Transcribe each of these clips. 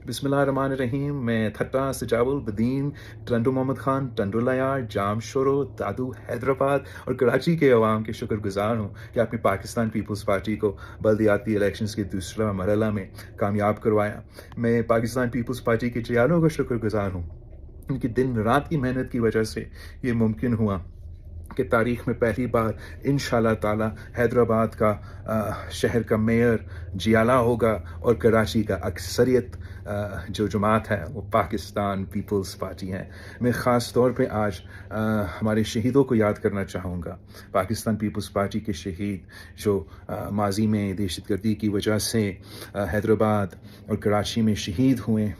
بسم اللہ الرحمن الرحیم. میں تھٹا سجاو البدین ٹنڈو محمد خان ٹنڈو لیار جام شورو دادو حیدرآباد اور کراچی کے عوام کے شکر گزار ہوں کہ آپ نے پاکستان پیپلز پارٹی کو بلدیاتی الیکشنز کے دوسرا مرحلہ میں کامیاب کروایا. میں پاکستان پیپلز پارٹی کے چیالوں کا شکر گزار ہوں. ان کی دن رات کی محنت کی وجہ سے یہ ممکن ہوا کہ تاریخ میں پہلی بار انشاءاللہ تعالی حیدرآباد کا شہر کا میئر جیالہ ہوگا اور کراچی کا اکثریت جو جماعت ہے وہ پاکستان پیپلز پارٹی ہے. میں خاص طور پہ آج ہمارے شہیدوں کو یاد کرنا چاہوں گا. پاکستان پیپلز پارٹی کے شہید جو ماضی میں دہشت گردی کی وجہ سے حیدرآباد اور کراچی میں شہید ہوئے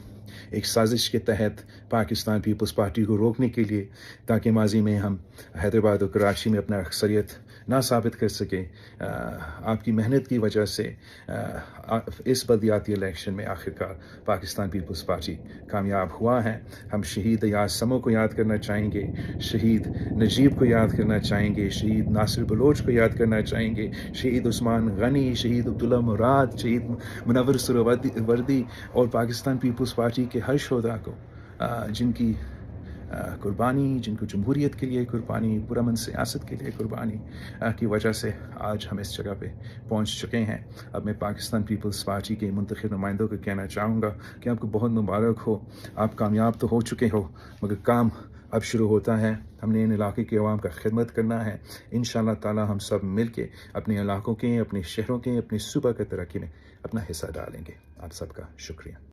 ایک سازش کے تحت پاکستان پیپلز پارٹی کو روکنے کے لیے، تاکہ ماضی میں ہم حیدرآباد اور کراچی میں اپنا اکثریت نہ ثابت کر سکیں. آپ کی محنت کی وجہ سے اس بلدیاتی الیکشن میں آخرکار پاکستان پیپلز پارٹی کامیاب ہوا ہے. ہم شہید ایاز سمو کو یاد کرنا چاہیں گے، شہید نجیب کو یاد کرنا چاہیں گے، شہید ناصر بلوچ کو یاد کرنا چاہیں گے، شہید عثمان غنی، شہید عبداللہ مراد، شہید منور سہروردی اور پاکستان پیپلز پارٹی کے ہر شہداء کو جن کی قربانی، جن کو جمہوریت کے لیے قربانی، پرامن سیاست کے لیے قربانی کی وجہ سے آج ہم اس جگہ پہ پہنچ چکے ہیں. اب میں پاکستان پیپلز پارٹی کے منتخب نمائندوں کو کہنا چاہوں گا کہ آپ کو بہت مبارک ہو. آپ کامیاب تو ہو چکے ہو مگر کام اب شروع ہوتا ہے. ہم نے ان علاقے کے عوام کا خدمت کرنا ہے. انشاءاللہ تعالی ہم سب مل کے اپنے علاقوں کے، اپنے شہروں کے، اپنے صوبہ کی ترقی میں اپنا حصہ ڈالیں گے. آپ سب کا شکریہ.